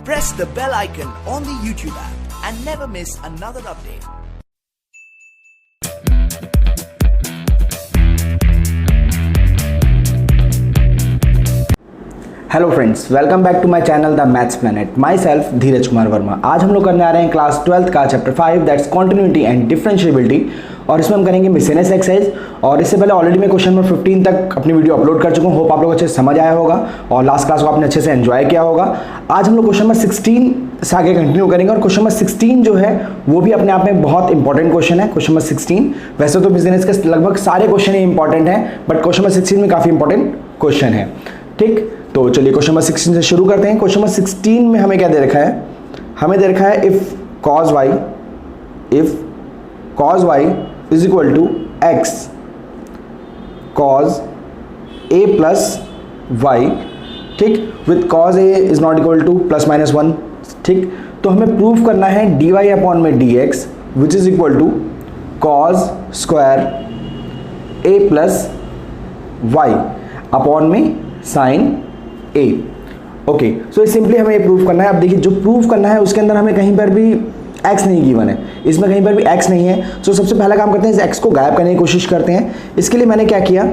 Press the bell icon on the YouTube app and never miss another update. Hello friends, welcome back to my channel the maths planet. Myself Dheeraj Kumar Verma. आज हम लोग करने आ रहे हैं class 12th का chapter 5 that's continuity and differentiability, और इसमें हम करेंगे मिसलेनियस एक्सरसाइज। और इससे पहले ऑलरेडी मैं क्वेश्चन नंबर 15 तक अपनी वीडियो अपलोड कर चुका हूँ। होप आप लोग अच्छे से समझ आया होगा और लास्ट क्लास को आपने अच्छे से एंजॉय किया होगा। आज हम लोग क्वेश्चन नंबर 16 से आगे कंटिन्यू करेंगे, और क्वेश्चन नंबर 16 जो है वो भी अपने आप में बहुत इंपॉर्टेंट क्वेश्चन है। क्वेश्चन नंबर 16 वैसे तो बिजनेस के लगभग सारे क्वेश्चन ही इंपॉर्टेंट हैं, बट क्वेश्चन नंबर 16 में काफ़ी इंपॉर्टेंट क्वेश्चन है। ठीक, तो चलिए क्वेश्चन नंबर 16 से शुरू करते हैं। क्वेश्चन नंबर 16 में हमें क्या दे रखा है? हमें दे रखा है if cos y is equal to x cos a plus y, ठीक, with cos a is not equal to plus minus 1। ठीक, तो हमें प्रूव करना है dy अपॉन में dx which is equal to cos square a plus y upon में sine a। Okay, so simply हमें ये प्रूव करना है। अब देखिए, जो प्रूव करना है उसके अंदर हमें कहीं पर भी x नहीं गिवन है, इसमें कहीं पर भी x नहीं है। सो सबसे पहला काम करते हैं, इस x को गायब करने की कोशिश करते हैं। इसके लिए मैंने क्या किया,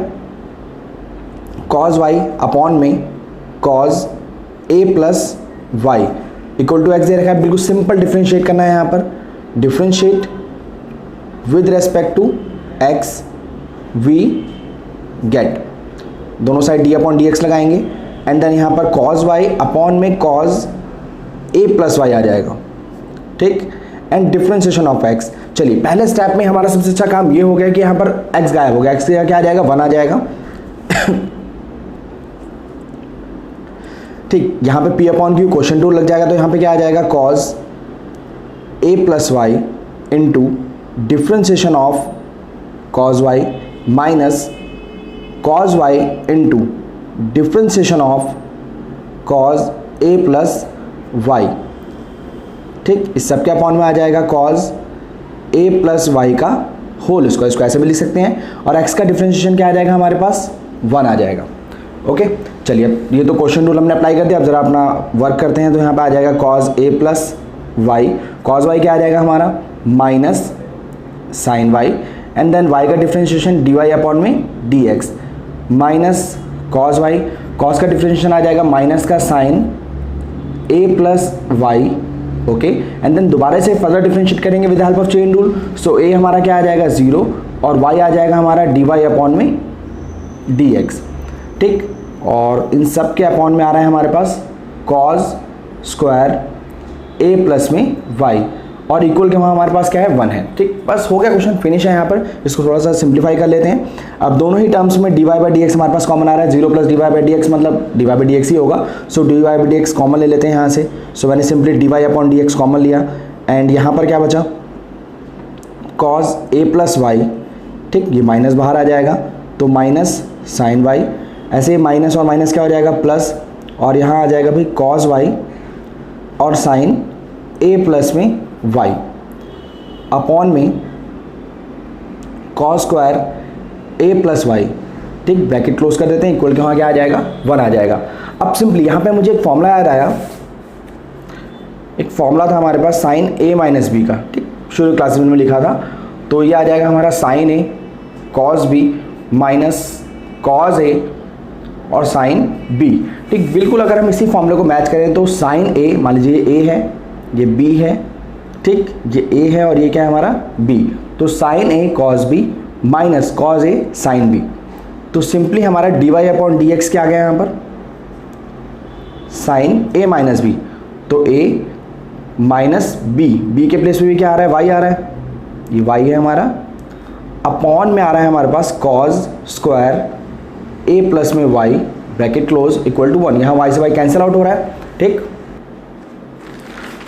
cos y अपॉन में cos a plus y equal to x दे रखा है। बिल्कुल सिंपल डिफ्रेंशिएट करना है यहाँ पर। Differentiate with respect to x we get, दोनों साइड d अपॉन dx लगाएंगे, एंड देन यहाँ पर cos y अपॉन में cos a प्लस y आ जाएगा। ठीक, एंड डिफरेंशिएशन ऑफ x। चलिए पहले स्टेप में हमारा सबसे अच्छा काम ये हो गया कि यहाँ पर x गायब हो गया। x क्या आ जाएगा? 1 आ जाएगा। ठीक, यहाँ पे p अपॉन क्यू क्वेश्चन 2 लग जाएगा, तो यहाँ पे क्या आ जाएगा? cos a plus y into differentiation of cos y minus cos y into differentiation of cos a plus y। ठीक, इस सब के अपॉन में आ जाएगा cos a प्लस y का होल स्क्वायर। इसको ऐसे भी लिख सकते हैं, और x का डिफरेंशिएशन क्या आ जाएगा हमारे पास? 1 आ जाएगा। ओके, चलिए अब ये तो क्वेश्चन रूल हमने अप्लाई कर दिया। अब जरा अपना वर्क करते हैं। तो यहाँ पे आ जाएगा cos a plus y, cos y क्या आ जाएगा हमारा? Minus sine y, and then y का डिफरेंशिएशन dy अपॉन में dx minus cos y, cos का डिफरेंशिएशन आ जाएगा माइनस का sine a plus y। Okay, and then दोबारा से फर्दर डिफरेंशिएट करेंगे with help of chain rule. So a हमारा क्या आ जाएगा? 0, और y आ जाएगा हमारा dy अपॉन में dx। ठीक, और इन सब के अपॉन में आ रहा है हमारे पास cos स्क्वायर a प्लस में y, और इक्वल के वहाँ हमारे पास क्या है? 1 है। ठीक, बस हो गया, क्वेश्चन फिनिश है। यहाँ पर इसको थोड़ा सा सिंप्लीफाई कर लेते हैं। अब दोनों ही टर्म्स में dy बाई dx हमारे पास कॉमन आ रहा है। 0 प्लस dy बाई dx मतलब dy बाई dx ही होगा। सो dy बाई dx कॉमन ले लेते हैं यहाँ से। सो मैंने simply dy upon dx common लिया, एंड यहाँ पर क्या बचा? cos a plus y। ठीक, ये माइनस बाहर आ जाएगा, तो माइनस साइन y। ऐसे माइनस और माइनस क्या हो जाएगा? प्लस, और यहाँ आ जाएगा भाई cos y और साइन a प्लस में y अपॉन में cos square a plus y। ठीक, ब्रैकेट क्लोज कर देते हैं। इक्वल के वहाँ क्या आ जाएगा? 1 आ जाएगा। अब सिंपली यहाँ पे मुझे एक फॉर्मूला याद आया। एक फॉर्मूला था हमारे पास साइन a माइनस बी का। ठीक, शुरू क्लास में लिखा था। तो ये आ जाएगा हमारा sine a cos b minus cos a और साइन b। ठीक, बिल्कुल अगर हम इसी फॉर्मूले को मैच करें तो साइन a, मान लीजिए a है, ये b है। ठीक, ये a है और ये क्या है हमारा? b। तो sine a cos b minus cos a sine b। तो सिंपली हमारा dy अपॉन dx क्या आ गया यहाँ पर? Sine a minus b। तो a माइनस b के प्लेस में भी क्या आ रहा है? y आ रहा है, ये y है हमारा, अपॉन में आ रहा है हमारे पास cos स्क्वायर a प्लस में y, bracket close, equal to 1। यहाँ y से y कैंसिल आउट हो रहा है। ठीक,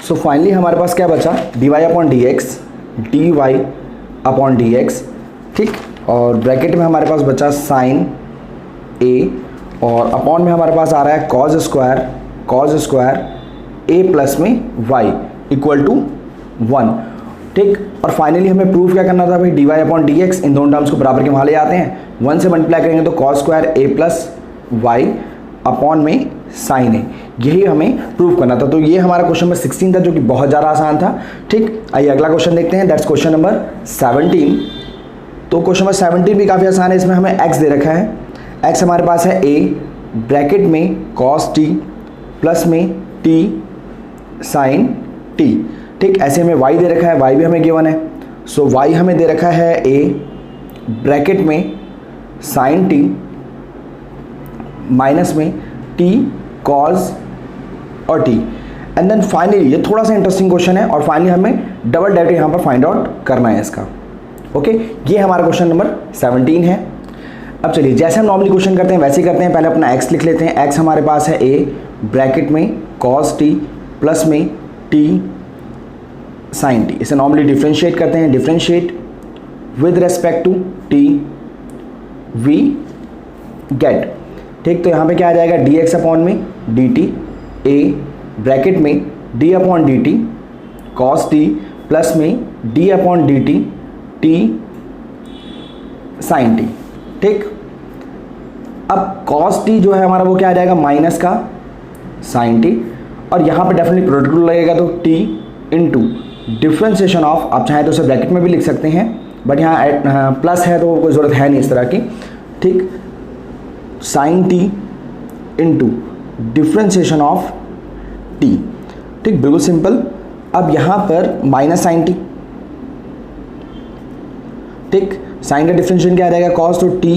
सो फाइनली हमारे पास क्या बचा? dy upon dx, dy upon dx। ठीक, और ब्रैकेट में हमारे पास बचा साइन a, और अपॉन में हमारे पास आ रहा है cos स्क्वायर a प्लस में y इक्वल टू 1। ठीक, और फाइनली हमें प्रूफ क्या करना था भाई? dy अपॉन dx, इन दोनों टर्म्स को बराबर के वहाँ ले आते हैं। 1 से मल्टीप्लाई करेंगे तो cos square a plus y upon में साइन a। यही हमें प्रूव करना था। तो ये हमारा क्वेश्चन नंबर 16 था, जो कि बहुत ज़्यादा आसान था। ठीक, आइए अगला क्वेश्चन देखते हैं, दैट्स क्वेश्चन नंबर 17। तो क्वेश्चन नंबर 17 भी काफ़ी आसान है। इसमें हमें x दे रखा है, x हमारे पास है a ब्रैकेट में cos t प्लस में t sin t। ठीक, ऐसे हमें y दे रखा है, y भी हमें गिवन है। सो y हमें दे रखा है a ब्रैकेट में sin t माइनस में t cos और t। एंड देन फाइनली ये थोड़ा सा इंटरेस्टिंग क्वेश्चन है, और फाइनली हमें डबल डेरिवेटिव यहाँ पर फाइंड आउट करना है इसका। ओके, ये हमारा क्वेश्चन नंबर 17 है। अब चलिए जैसे हम नॉर्मली क्वेश्चन करते हैं वैसे ही करते हैं। पहले अपना x लिख लेते हैं। x हमारे पास है a ब्रैकेट में cos t प्लस में t sin t। इसे नॉर्मली डिफ्रेंशिएट करते हैं। Differentiate with respect to t we get. ठीक, तो यहाँ पे क्या आ जाएगा, dx अपॉन में dt, a ब्रैकेट में d upon dt cos t plus में d upon dt t sin t। ठीक, अब cos t जो है हमारा वो क्या आ जाएगा, माइनस का sin t, और यहाँ पे डेफिनेटली प्रोडक्ट रूल लगेगा, तो t इंटू डिफ्रेंसिएशन ऑफ, आप चाहें तो उसे ब्रैकेट में भी लिख सकते हैं, बट यहाँ प्लस है तो कोई ज़रूरत है नहीं इस तरह की। ठीक, sin t into differentiation of t। ठीक, बिल्कुल सिंपल। अब यहाँ पर माइनस sin t। ठीक, साइन का डिफरेंशिएशन क्या आ जाएगा, cos, तो t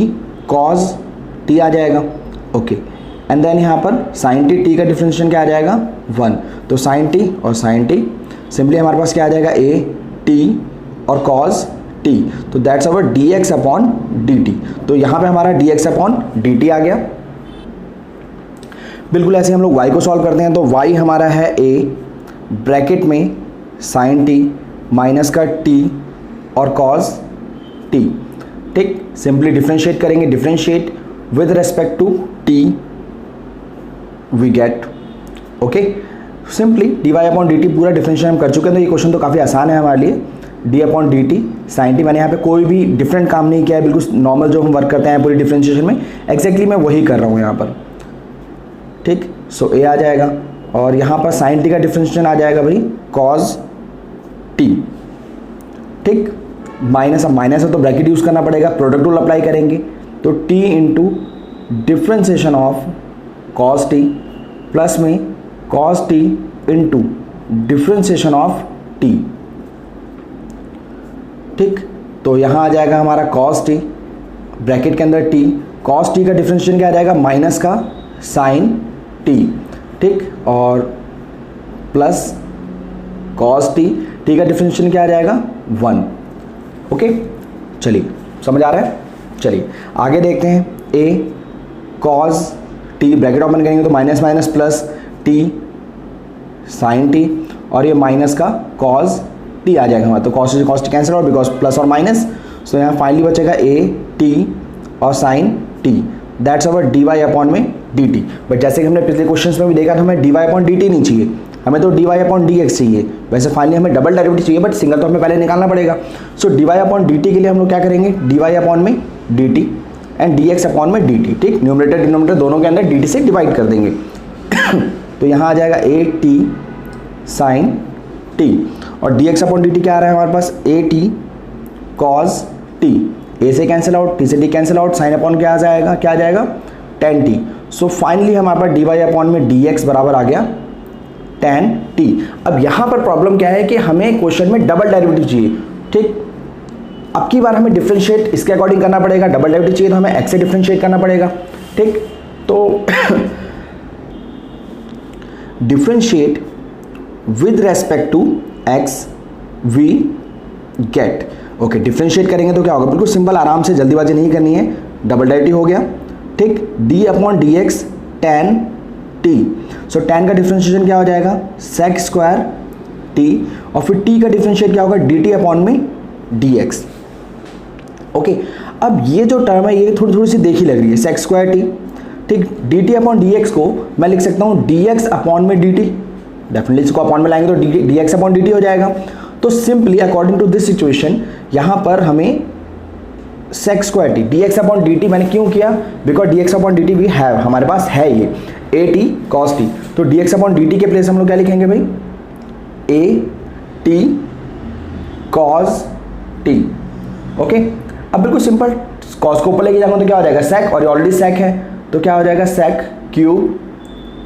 cos t आ जाएगा। ओके, एंड देन यहाँ पर sin t का डिफरेंशिएशन क्या आ जाएगा, 1। तो sin t और sin t, सिंपली हमारे पास क्या आ जाएगा, a t और cos t। तो that's our dx upon dt। तो यहाँ पे हमारा dx अपॉन dt आ गया। बिल्कुल ऐसे हम लोग y को सॉल्व करते हैं। तो y हमारा है a ब्रैकेट में sin t माइनस का t और cos t। ठीक, सिंपली डिफरेंशिएट करेंगे। Differentiate with respect to t we get. Okay, simply dy upon dt पूरा डिफरेंशिएट हम कर चुके हैं। तो ये क्वेश्चन तो काफ़ी आसान है हमारे लिए। d upon dt sin t, मैंने यहाँ पे कोई भी डिफरेंट काम नहीं किया है, बिल्कुल नॉर्मल जो हम वर्क करते हैं पूरी डिफरेंशिएशन में एग्जैक्टली मैं वही कर रहा हूँ यहाँ पर। ठीक, सो a आ जाएगा, और यहाँ पर sin t का डिफरेंशिएशन आ जाएगा भाई cos t। ठीक, माइनस, अब माइनस है तो ब्रैकेट यूज़ करना पड़ेगा, प्रोडक्ट रूल अप्लाई करेंगे, तो t into differentiation of cos t plus में cos t into differentiation of t। ठीक, तो यहाँ आ जाएगा हमारा cos t ब्रैकेट के अंदर t, cos t का डिफ्रेंशिएशन क्या आ जाएगा, माइनस का sin t। ठीक, और प्लस cos t का डिफ्रेंशिएशन क्या आ जाएगा, 1। ओके, चलिए समझ आ रहा है। चलिए आगे देखते हैं। a cos t bracket open करेंगे तो minus minus plus t sin t, और ये माइनस का cos t आ जाएगा हमारा। तो cos से cos t कैंसिल और बिकॉज प्लस और माइनस, सो यहाँ फाइनली बचेगा a t और sin t। That's our dy upon में dt। बट जैसे कि हमने पिछले क्वेश्चंस में भी देखा था, हमें dy अपॉन dt नहीं चाहिए, हमें तो dy अपॉन dx चाहिए। वैसे फाइनली हमें डबल डेरिवेटिव चाहिए, बट सिंगल तो हमें पहले निकालना पड़ेगा। सो dy अपॉन dt के लिए हम लोग क्या करेंगे, dy अपॉन में dt एंड dx अपॉन में dt। ठीक, न्यूमरेटर डिनोमिनेटर दोनों के अंदर dt से डिवाइड कर देंगे। तो यहाँ आ जाएगा a t sin t, और dx अपॉन dt क्या आ रहा है हमारे पास, a t cos t। a से कैंसिल आउट, t से t cancel out, sine upon क्या आ जाएगा, क्या आ जाएगा, tan t। सो फाइनली हमारे पास dy अपॉन में dx बराबर आ गया tan t। अब यहाँ पर प्रॉब्लम क्या है कि हमें क्वेश्चन में डबल डेरिवेटिव चाहिए। ठीक, अब की बार हमें डिफरेंशिएट इसके अकॉर्डिंग करना पड़ेगा। डबल डेरिवेटिव चाहिए तो हमें x से डिफरेंशिएट करना पड़ेगा। ठीक, तो differentiate with respect to x we get. Okay, differentiate करेंगे तो क्या होगा, बिल्कुल सिंपल, आराम से, जल्दीबाजी नहीं करनी है। डबल डेरिवेटिव हो गया। ठीक, d upon D x tan t। सो tan का डिफरेंशिएशन क्या हो जाएगा, sec स्क्वायर t, और फिर t का डिफरेंशिएट क्या होगा, dt अपॉन में dx। ओके, अब ये जो टर्म है ये थोड़ी थोड़ी सी देखी लग रही है, sec स्क्वायर t। ठीक, dt अपॉन dx को मैं लिख सकता हूँ dx अपॉन में dt। डेफिनेटली इसको अपॉन में लाएंगे तो dx अपॉन dt हो जाएगा। तो simply according to this situation यहाँ पर हमें sec square t dx upon dt मैंने क्यों किया, बिकॉज dx अपॉन dt भी है हमारे पास है ये। A t cos t. तो d x upon d t के प्लेस हम लोग क्या लिखेंगे भाई, a t cos t. Okay, अब बिल्कुल सिंपल, कॉस को ऊपर लेके जाऊंगा तो क्या हो जाएगा सेक, और ये ऑलरेडी सेक है तो क्या हो जाएगा सेक क्यूब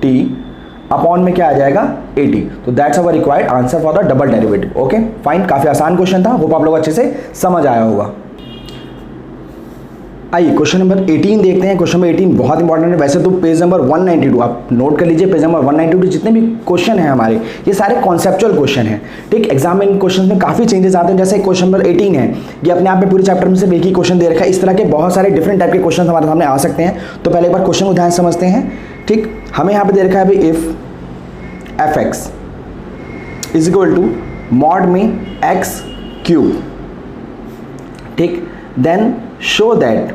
टी अपॉन में क्या आ जाएगा ए टी। तो that's our required answer for the double derivative. Okay fine, काफी आसान क्वेश्चन था, होप आप लोग अच्छे से समझ आया होगा। आइए क्वेश्चन नंबर 18 देखते हैं। क्वेश्चन नंबर 18 बहुत इंपॉर्टेंट है, वैसे तो पेज नंबर 192 आप नोट कर लीजिए, पेज नंबर 192 जितने भी क्वेश्चन हैं हमारे ये सारे कॉन्सेप्चुअल क्वेश्चन हैं। ठीक, एग्जाम में इन क्वेश्चन में काफी चेंजेस आते हैं। जैसे क्वेश्चन नंबर 18 है, ये अपने आप में पूरे चैप्टर में से एक ही क्वेश्चन दे रखा है। इस तरह के बहुत सारे डिफरेंट टाइप के क्वेश्चन हमारे सामने आ सकते हैं। तो पहले एक बार क्वेश्चन को ध्यान समझते हैं। ठीक, हमें यहाँ पे दे रखा है भाई if f x is equal to mod में एक्स क्यूब। ठीक, देन शो दैट,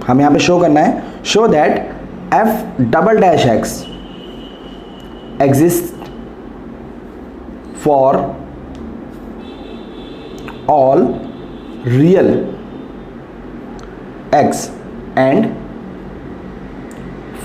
हमें यहाँ पे शो करना है, show that f double dash x exist for all real x and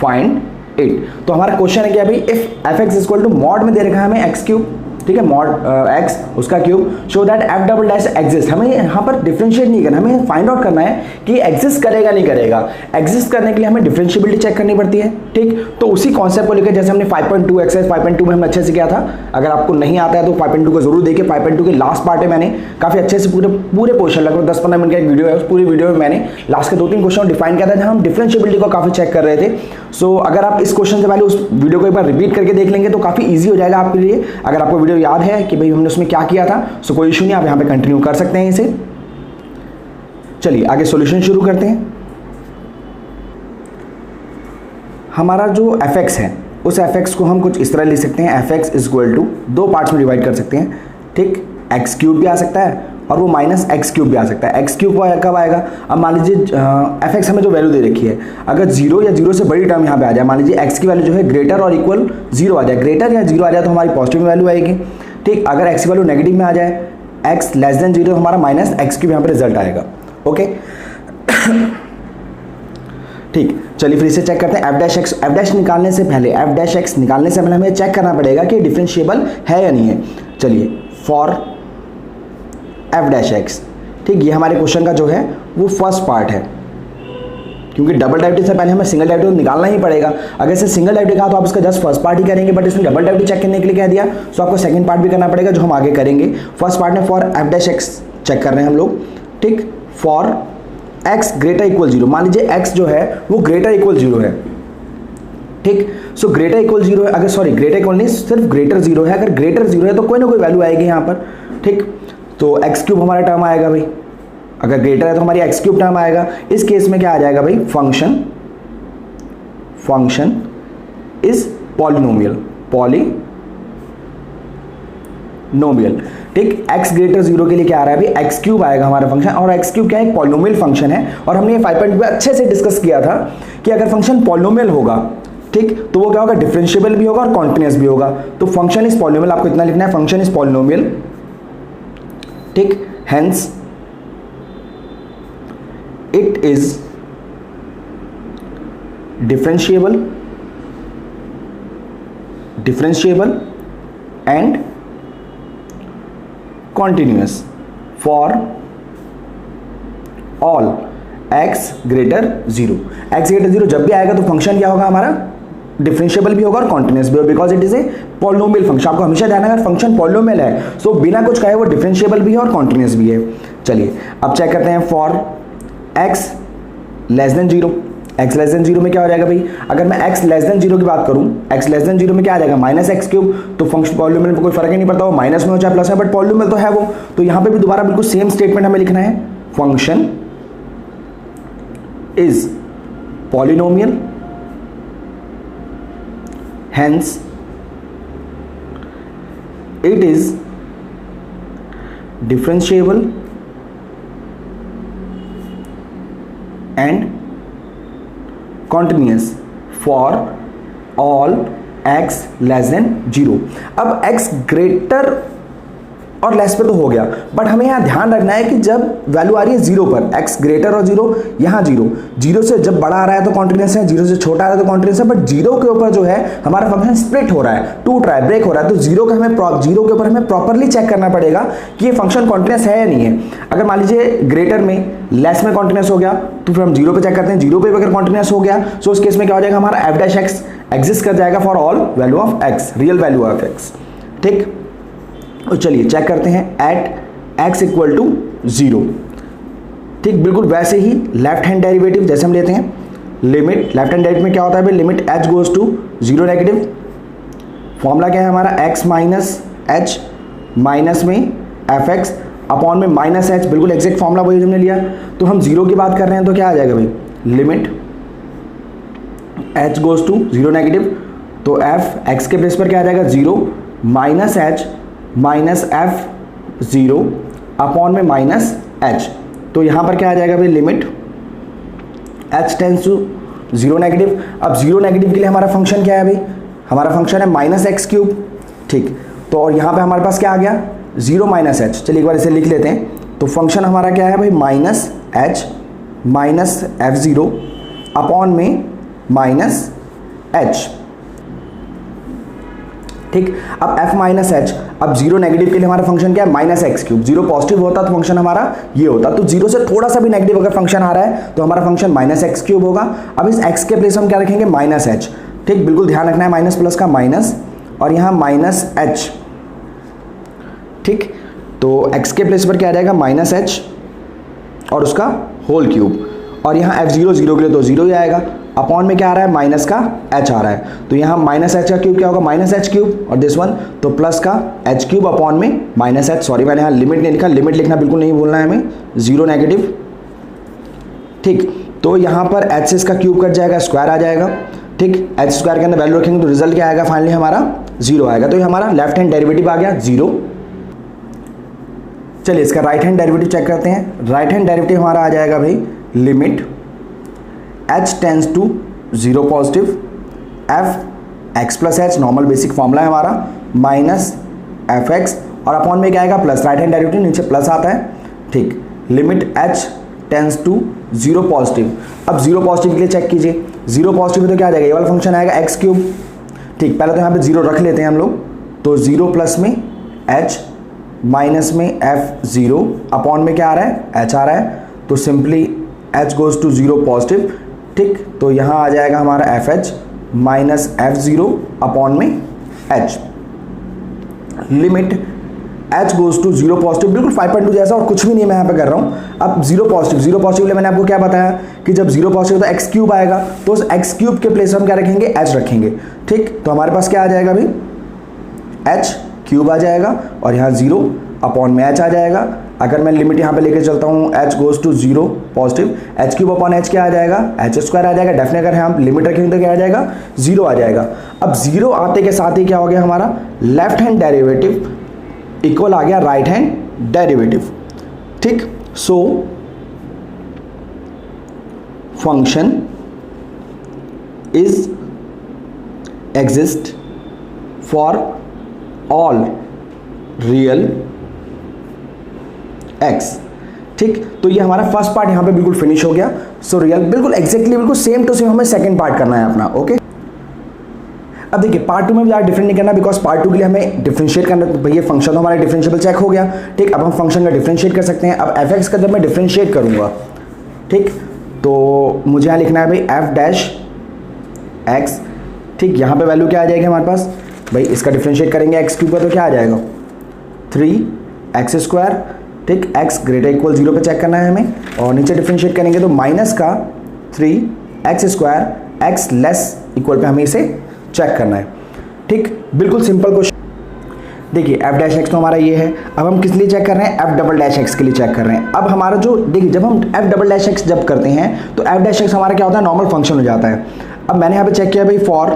find it. तो हमारा क्वेश्चन है क्या भाई, if f x equal to mod में दे रखा है हमें एक्स क्यूब, ठीक है, मॉड एक्स उसका cube, show that f double dash exist. हमें यहाँ पर डिफरेंशिएट नहीं करना, हमें फाइंड आउट करना है कि एग्जिस्ट करेगा नहीं करेगा। एग्जिस्ट करने के लिए हमें डिफरेंशिएबिलिटी चेक करनी पड़ती है। ठीक, तो उसी कॉन्सेप्ट को लेकर जैसे हमने 5.2 एक्सरसाइज 5.2 में हमने अच्छे से किया था। अगर आपको नहीं आता है तो 5.2 को जरूर देखिए। 5.2 के लास्ट पार्ट में मैंने काफी अच्छे से पूरे पोर्शन, लगभग 10-15 मिनट का एक वीडियो है, उस पूरी वीडियो में मैंने लास्ट के 2-3 क्वेश्चन डिफाइन किया था जहां हम डिफरेंशिएबिलिटी को काफी चेक कर रहे थे। सो अगर आप इस क्वेश्चन से पहले उस वीडियो को एक बार रिपीट करके देख लेंगे तो काफी ईजी हो जाएगा आपके लिए। अगर आपको वीडियो याद है कि भाई हमने उसमें क्या किया था, सो कोई इशू नहीं, आप यहाँ पे कंटिन्यू कर सकते हैं इसे। चलिए आगे सॉल्यूशन शुरू करते हैं। हमारा जो एफ एक्स है उस एफ एक्स को हम कुछ इस तरह लिख सकते हैं, f x is equal to दो पार्ट्स में डिवाइड कर सकते हैं। ठीक, एक्स क्यूब भी आ सकता है और वो माइनस एक्स क्यूब भी आ सकता है। एक्स क्यूब कब आएगा, अब मान लीजिए एफ एक्स हमें जो वैल्यू दे रखी है, अगर जीरो या जीरो से बड़ी टर्म यहाँ पे आ जाए, मान लीजिए एक्स की वैल्यू जो है ग्रेटर और इक्वल जीरो आ जाए, ग्रेटर या जीरो आ जाए तो हमारी पॉजिटिव वैल्यू आएगी। ठीक, अगर एक्स की वैल्यू नेगेटिव में आ जाए, एक्स लेस देन जीरो, हमारा माइनस एक्स क्यूब यहाँ पे रिजल्ट आएगा। ओके ठीक, चलिए फिर इसे चेक करते हैं। F dash x, F dash निकालने से पहले, एफ डैश एक्स निकालने से पहले हमें चेक करना पड़ेगा कि डिफरेंशिएबल है या नहीं है। चलिए फॉर एफ डैश एक्स, ठीक, ये हमारे क्वेश्चन का जो है वो फर्स्ट पार्ट है, क्योंकि डबल डेरिवेटिव से पहले हमें सिंगल डेरिवेटिव निकालना ही पड़ेगा। अगर इसे सिंगल डेरिवेटिव कहा तो आप इसका जस्ट फर्स्ट पार्ट ही करेंगे, बट इसमें डबल डेरिवेटिव चेक करने के लिए कह दिया तो आपको सेकंड पार्ट भी करना पड़ेगा, जो हम आगे करेंगे। फर्स्ट पार्ट में for f dash x check कर रहे हैं हम लोग। ठीक, for x greater equal zero, मान लीजिए एक्स जो है वो ग्रेटर इक्वल जीरो है। ठीक, सो ग्रेटर इक्वल जीरो है, अगर सॉरी ग्रेटर इक्वल नहीं, सिर्फ ग्रेटर जीरो है। अगर ग्रेटर जीरो है तो कोई ना कोई वैल्यू आएगी यहाँ पर। ठीक, तो एक्स क्यूब हमारा टर्म आएगा भाई, अगर ग्रेटर है तो हमारी एक्स क्यूब टर्म आएगा। इस केस में क्या आ जाएगा भाई, फंक्शन इज पॉलिनोमियल, ठीक, एक्स ग्रेटर जीरो के लिए क्या आ रहा है भाई, एक्स क्यूब आएगा हमारा फंक्शन, और एक्स क्यूब क्या है, पॉलिनोमियल फंक्शन है। और हमने 5.2 में अच्छे से डिस्कस किया था कि अगर फंक्शन पॉलिनोमियल होगा, ठीक, तो वो क्या होगा, डिफरेंशिएबल भी होगा और कॉन्टिन्यूअस भी होगा। तो फंक्शन इज पॉलिनोमियल, आपको इतना लिखना है, फंक्शन इज पॉलिनोमियल। ठीक, hence it is differentiable and continuous for all x greater 0। x greater 0 जब भी आएगा तो फंक्शन क्या होगा हमारा, डिफरेंशिएबल भी होगा और कॉन्टिन्यूअस भी होगा, because it is a polynomial function. आपको हमेशा ध्यान रखना, फंक्शन पॉलिनोमियल है सो बिना कुछ कहे वो डिफरेंशिएबल भी है और कॉन्टिन्यूअस भी है। चलिए अब चेक करते हैं for x less than zero. x less than zero में क्या हो जाएगा भाई, अगर मैं x लेस देन जीरो की बात करूं, x लेस देन जीरो में क्या आ जाएगा, माइनस एक्स क्यूब। तो फंक्शन पॉलिनोमियल में कोई फर्क ही नहीं पड़ता, वो माइनस में हो चाहे प्लस में, बट पॉलिनोमियल तो है वो। तो यहां पे भी दोबारा बिल्कुल सेम स्टेटमेंट हमें लिखना है, function is polynomial hence it is differentiable and continuous for all x less than 0। अब x ग्रेटर और लेस पे तो हो गया, बट हमें यहाँ ध्यान रखना है कि जब वैल्यू आ रही है जीरो पर, x ग्रेटर और जीरो, यहाँ जीरो, जीरो से जब बड़ा आ रहा है तो कॉन्टिन्यूस है, जीरो से छोटा आ रहा है तो कॉन्टिन्यूस है, बट जीरो के ऊपर जो है हमारा फंक्शन स्प्लिट हो रहा है, टूट रहा है, ब्रेक हो रहा है, तो जीरो के ऊपर हमें प्रॉपरली चेक करना पड़ेगा कि ये फंक्शन कॉन्टिन्यूस है या नहीं है। अगर मान लीजिए ग्रेटर में लेस में कॉन्टिन्यूस हो गया तो फिर हम जीरो पे चेक करते हैं, जीरो पे अगर कॉन्टिन्यूस हो गया तो उस केस में क्या हो जाएगा, हमारा एफ डैश एक्स एग्जिस्ट कर जाएगा for all value of x, real value of x. ठीक, तो चलिए चेक करते हैं at x equal to zero. ठीक, बिल्कुल वैसे ही लेफ्ट हैंड डेरिवेटिव जैसे हम लेते हैं, लिमिट लेफ्ट हैंड डेरिवेटिव में क्या होता है भाई, limit h goes to zero negative, formula क्या है हमारा एक्स माइनस एच माइनस में एफ एक्स अपॉन में माइनस एच, बिल्कुल एग्जैक्ट फॉर्मूला वही हमने लिया। तो हम जीरो की बात कर रहे हैं तो क्या आ जाएगा भाई, limit h goes to zero negative, तो एफ एक्स के प्लेस पर क्या आ जाएगा zero minus h minus f zero upon में माइनस एच। तो यहाँ पर क्या आ जाएगा भाई, limit h tends to zero negative. अब जीरो नेगेटिव के लिए हमारा फंक्शन क्या है भाई, हमारा फंक्शन है माइनस एक्स क्यूब। ठीक, तो और यहाँ पे हमारे पास क्या आ गया, जीरो माइनस एच। चलिए एक बार इसे लिख लेते हैं। तो फंक्शन हमारा क्या है भाई, minus h minus f zero upon में माइनस एच। ठीक, अब f माइनस एच, अब जीरो नेगेटिव के लिए हमारा फंक्शन क्या है, minus x cube. Zero positive होता तो फंक्शन हमारा ये होता, तो जीरो से थोड़ा सा भी नेगेटिव अगर फंक्शन आ रहा है तो हमारा फंक्शन माइनस एक्स क्यूब होगा। अब इस x के प्लेस हम क्या रखेंगे, माइनस एच। ठीक, बिल्कुल ध्यान रखना है, माइनस प्लस का माइनस और यहाँ माइनस एच। ठीक, तो x के प्लेस पर क्या आ जाएगा, माइनस एच और उसका होल क्यूब, और यहाँ f जीरो जीरो के लिए तो जीरो ही आएगा, अपॉन में क्या आ रहा है, माइनस का h आ रहा है, तो यहाँ माइनस एच का क्यूब क्या होगा, माइनस एच क्यूब, और दिस वन तो प्लस का एच क्यूब अपॉन में माइनस एच। सॉरी मैंने यहाँ लिमिट नहीं लिखा, लिमिट लिखना बिल्कुल नहीं भूलना है हमें, जीरो नेगेटिव। ठीक, तो यहाँ पर एच से इसका क्यूब कट जाएगा, स्क्वायर आ जाएगा। ठीक, एच स्क्वायर के अंदर वैल्यू रखेंगे तो रिजल्ट क्या आएगा, फाइनली हमारा जीरो आएगा। तो ये हमारा लेफ्ट हैंड डेरिवेटिव आ गया जीरो। चलिए इसका राइट हैंड डेरिवेटिव चेक करते हैं। राइट हैंड डेरिवेटिव हमारा आ जाएगा भाई, limit h tends to zero positive f x plus h, normal basic formula है हमारा, माइनस एफ एक्स और अपॉन में क्या आएगा, प्लस। राइट हैंड डेरिवेटिव नीचे प्लस आता है। ठीक, limit h tends to zero positive. अब जीरो पॉजिटिव के लिए चेक कीजिए, जीरो पॉजिटिव तो क्या आ जाएगा, ये वाला फंक्शन आएगा एक्स क्यूब। ठीक, पहले तो यहाँ पे जीरो रख लेते हैं हम लोग, तो जीरो प्लस में h माइनस में एफ जीरो अपॉन में क्या आ रहा है, h आ रहा है, तो simply h goes to zero positive. ठीक, तो यहाँ आ जाएगा हमारा f h minus f zero upon में h। Limit h goes to zero positive, बिल्कुल 5.2 जैसा और कुछ भी नहीं मैं यहाँ पे कर रहा हूँ। अब जीरो पॉजिटिव के लिए मैंने आपको क्या बताया कि जब जीरो पॉजिटिव तो एक्स क्यूब आएगा, तो उस एक्स क्यूब के प्लेस हम क्या रखेंगे, h रखेंगे। ठीक, तो हमारे पास क्या आ जाएगा भाई, h क्यूब आ जाएगा और यहाँ जीरो अपॉन में h आ जाएगा। अगर मैं लिमिट यहाँ पे लेके चलता हूँ h goes to zero positive, h cube upon h क्या आ जाएगा, h स्क्वायर आ जाएगा। डेफिनेटली अगर हम लिमिट रखेंगे तो क्या आ जाएगा, जीरो आ जाएगा। अब जीरो आते के साथ ही क्या हो गया, हमारा लेफ्ट हैंड डेरिवेटिव इक्वल आ गया राइट हैंड डेरिवेटिव। ठीक, so function is exist for all real x। ठीक, तो ये हमारा फर्स्ट पार्ट यहाँ पे बिल्कुल फिनिश हो गया। सो रियल बिल्कुल एग्जैक्टली बिल्कुल सेम टू सेम हमें सेकंड पार्ट करना है अपना। ओके, अब देखिए पार्ट टू में भी ज़्यादा डिफरेंट नहीं करना, बिकॉज पार्ट टू के लिए हमें डिफरेंशिएट करना। भैया फंक्शन तो हमारा डिफरेंशिएबल चेक हो गया। ठीक, अब हम फंक्शन का डिफरेंशिएट कर सकते हैं। अब एफ एक्स का जब मैं डिफरेंशिएट करूँगा, ठीक, तो मुझे यहाँ लिखना है भाई एफ डैश एक्स। ठीक, यहाँ पे वैल्यू क्या आ जाएगी हमारे पास भाई, इसका डिफरेंशिएट करेंगे एक्स क्यूब का तो क्या आ जाएगा 3x स्क्वायर। ठीक, x ग्रेटर इक्वल जीरो पे चेक करना है हमें, और नीचे डिफरेंशिएट करेंगे तो माइनस का 3x square x less equal pay हमें इसे चेक करना है। ठीक, बिल्कुल सिंपल क्वेश्चन। देखिए एफ डैश एक्स तो हमारा ये है। अब हम किस लिए चेक कर रहे हैं, एफ डबल डैश एक्स के लिए चेक कर रहे हैं। अब हमारा जो देखिए जब हम एफ डबल डैश एक्स जब करते हैं तो एफ डैश एक्स हमारा क्या होता है, नॉर्मल फंक्शन हो जाता है। अब मैंने यहाँ पे चेक किया भाई फॉर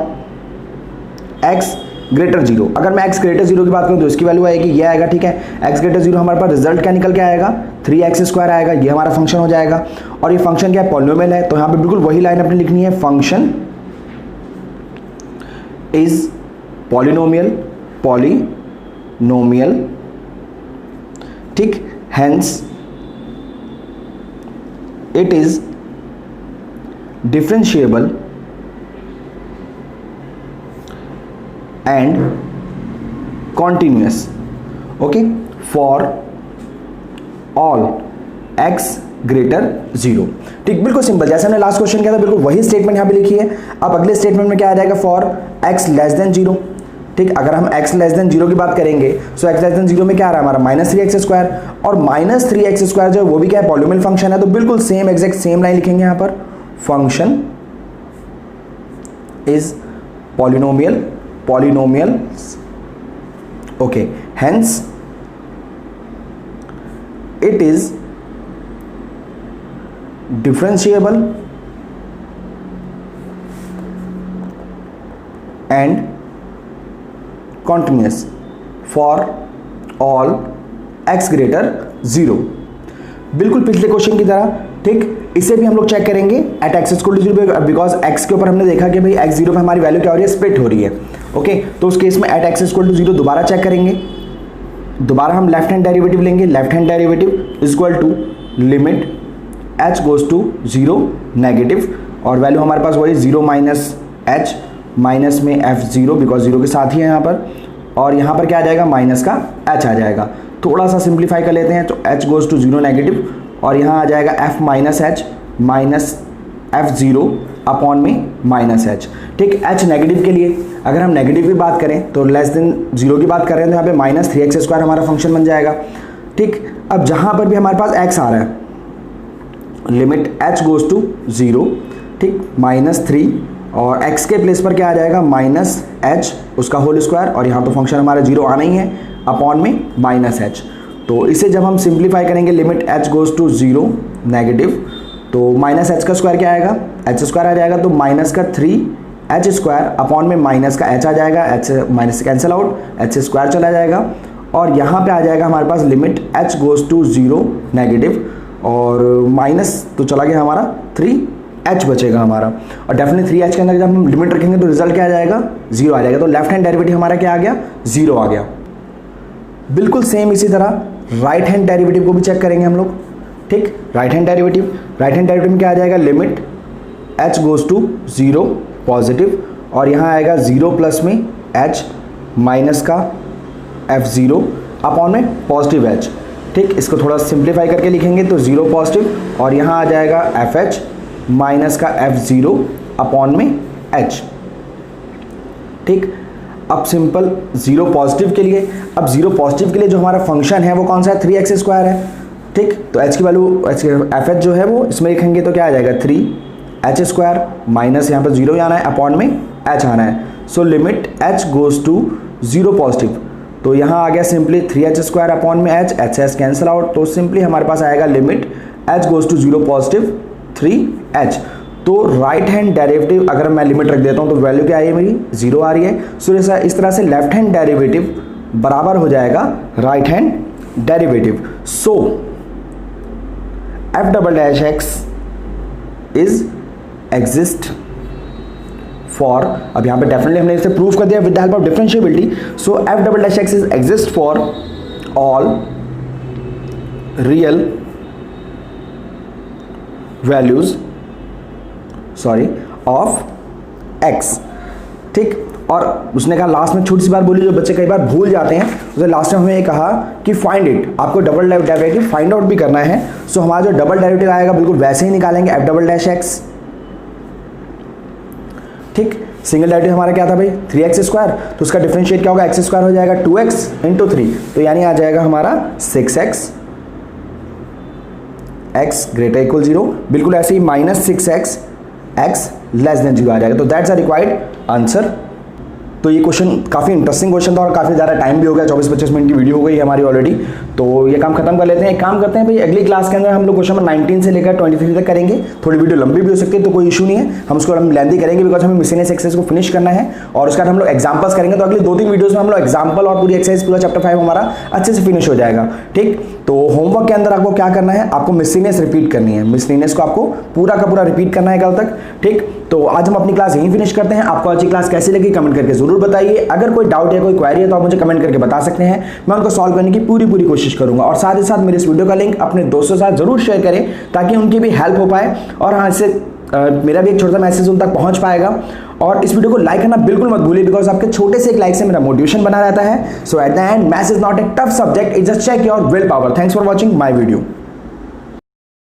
एक्स ग्रेटर जीरो। अगर मैं x ग्रेटर जीरो की बात करूँ तो इसकी वैल्यू आएगी, ये आएगा। ठीक है, x ग्रेटर जीरो हमारे पास रिजल्ट क्या निकल के आएगा, 3x स्क्वायर आएगा। ये हमारा फंक्शन हो जाएगा, और ये फंक्शन क्या है, पॉलिनोमियल है। तो यहाँ पे बिल्कुल वही लाइन अपनी लिखनी है, फंक्शन इज पॉलिनोमियल ठीक, hence it is differentiable and continuous, okay, for all x greater 0। ठीक, बिल्कुल सिंपल, जैसे हमने लास्ट क्वेश्चन किया था बिल्कुल वही स्टेटमेंट यहाँ पे लिखी है। अब अगले स्टेटमेंट में क्या आ जाएगा, फॉर x लेस देन 0। ठीक, अगर हम x लेस देन 0 की बात करेंगे सो x लेस देन 0 में क्या आ रहा है हमारा -3x², और -3x² जो है वो भी क्या है, पॉलिनोमियल फंक्शन है, तो बिल्कुल सेम एग्जैक्ट सेम लाइन लिखेंगे यहाँ पर, function is polynomial, okay, hence it is differentiable and continuous for all x greater 0। बिल्कुल पिछले क्वेश्चन की तरह। ठीक, इसे भी हम लोग चेक करेंगे at x equal to 0, because x के ऊपर हमने देखा कि भाई x 0 पे हमारी वैल्यू क्या हो रही है, स्प्लिट हो रही है। ओके, तो उस केस में एट x इक्वल टू 0 दोबारा चेक करेंगे। दोबारा हम लेफ्ट हैंड डेरिवेटिव लेंगे, left hand derivative equal to limit h goes to 0 negative, और वैल्यू हमारे पास वही 0 माइनस h, माइनस में f0 बिकॉज 0 के साथ ही है यहाँ पर, और यहाँ पर क्या आ जाएगा, माइनस का h आ जाएगा। थोड़ा सा सिंप्लीफाई कर लेते हैं, तो h गोज टू 0 नेगेटिव, और यहाँ आ जाएगा f minus h minus f0 upon में माइनस h। ठीक, h नेगेटिव के लिए अगर हम नेगेटिव की बात करें तो लेस देन 0 की बात करें तो यहाँ पे -3x² हमारा फंक्शन बन जाएगा। ठीक, अब जहाँ पर भी हमारे पास x आ रहा है, लिमिट h गोज टू 0, ठीक, -3, और x के प्लेस पर क्या आ जाएगा, -h उसका होल स्क्वायर, और यहाँ तो फंक्शन हमारा 0 आना ही है, अपॉन में -h। तो इसे जब हम सिंप्लीफाई करेंगे, limit h goes to 0 negative, तो -h का स्क्वायर क्या आएगा, h² आ जाएगा, तो -3h² अपॉन में माइनस का h आ जाएगा, h minus cancel out, h² चला जाएगा, और यहाँ पे आ जाएगा हमारे पास limit h goes to 0 negative, और माइनस तो चला गया हमारा, 3h बचेगा हमारा, और डेफिनेटली 3h के अंदर जब हम लिमिट रखेंगे तो रिजल्ट क्या आ जाएगा, 0 आ जाएगा। तो लेफ्ट हैंड डेरिवेटिव हमारा क्या आ गया, 0 आ गया। बिल्कुल सेम इसी तरह राइट हैंड डेरिवेटिव को भी चेक करेंगे हम लोग। ठीक, राइट हैंड डेरिवेटिव में क्या आ जाएगा, limit h goes to 0 positive, और यहाँ आएगा 0 प्लस में h माइनस का f0 अपॉन में पॉजिटिव h। ठीक, इसको थोड़ा सिंप्लीफाई करके लिखेंगे तो 0 पॉजिटिव, और यहाँ आ जाएगा fh माइनस का f0 अपॉन में h। ठीक, अब सिंपल 0 पॉजिटिव के लिए, अब 0 पॉजिटिव के लिए जो हमारा फंक्शन है वो कौन सा है, 3x² है। ठीक, तो h की वैल्यू fh जो है वो इसमें लिखेंगे तो क्या आ जाएगा, 3h² माइनस यहाँ पर 0 आना है, अपॉन में h आना है। So limit h goes to 0 positive, तो यहाँ आ गया सिंपली 3h² अपॉन में h कैंसिल आउट, तो सिंपली हमारे पास आएगा limit h goes to 0 positive 3h। तो राइट हैंड डेरिवेटिव अगर मैं लिमिट रख देता हूँ तो वैल्यू क्या आई है मेरी, 0 आ रही है। सो इस तरह से लेफ्ट हैंड डेरिवेटिव बराबर हो जाएगा right hand derivative. So f'(x) is exist for, अब यहाँ पे डेफिनेटली हमने इसे प्रूव कर दिया with the help of differentiability. So f'(x) is exist for all real values of x। ठीक, और उसने कहा लास्ट में छोटी सी बात बोली जो बच्चे कई बार भूल जाते हैं, उसने लास्ट में हमें ये कहा कि फाइंड इट, आपको डबल डेरिवेटिव फाइंड आउट भी करना है। सो हमारा जो डबल डेरिवेटिव आएगा बिल्कुल वैसे ही निकालेंगे, f'(x). ठीक, सिंगल डेरिवेटिव हमारा क्या था भाई, 3x², तो उसका डिफरेंशिएट क्या होगा, x² हो जाएगा 2x इंटू 3, तो यानी आ जाएगा हमारा 6x, x ग्रेटर इक्वल 0, बिल्कुल ऐसे ही -6x, x लेस देन 0 आ जाएगा। तो दैट्स अ रिक्वायर्ड आंसर। तो ये क्वेश्चन काफ़ी इंटरेस्टिंग क्वेश्चन था और काफ़ी ज़्यादा टाइम भी हो गया, 24-25 मिनट की वीडियो हो गई हमारी ऑलरेडी। तो ये काम खत्म कर लेते हैं। एक काम करते हैं भाई, अगली क्लास के अंदर हम लोग क्वेश्चन नंबर 19 से लेकर 23 तक करेंगे। थोड़ी वीडियो लंबी भी हो सकती है तो कोई इशू नहीं है, हम उसको लेंथी करेंगे बिकॉज हमें मिसलेनियस एक्सरसाइज को फिनिश करना है और उसके बाद हम लोग एग्जाम्पल्स करेंगे। तो अगली 2-3 वीडियोस में हम लोग एग्जाम्पल और पूरी एक्सरसाइज पूरा चैप्टर 5 हमारा अच्छे से फिनिश हो जाएगा। ठीक, तो होमवर्क के अंदर आपको क्या करना है, आपको मिसलेनियस रिपीट करनी है, मिसलेनियस को आपको पूरा का पूरा रिपीट करना है कल तक। ठीक, तो आज हम अपनी क्लास यहीं फिनिश करते हैं। आपको आज की क्लास कैसी लगी कमेंट करके जरूर बताइए। अगर कोई डाउट है, कोई क्वेरी है तो आप मुझे कमेंट करके बता सकते हैं, मैं उनको सॉल्व करने की पूरी कोशिश कोशिश करूंगा। और साथ ही साथ मेरे इस वीडियो का लिंक अपने दोस्तों के साथ जरूर शेयर करें ताकि उनकी भी हेल्प हो पाए और हाँ इससे मेरा भी एक छोटा सा मैसेज उन तक पहुंच पाएगा। और इस वीडियो को लाइक करना बिल्कुल मत भूलिए बिकॉज आपके छोटे से एक लाइक से मेरा मोटिवेशन बना रहता है। So at the end maths is not a tough subject, it's just check your will power. Thanks for watching my video.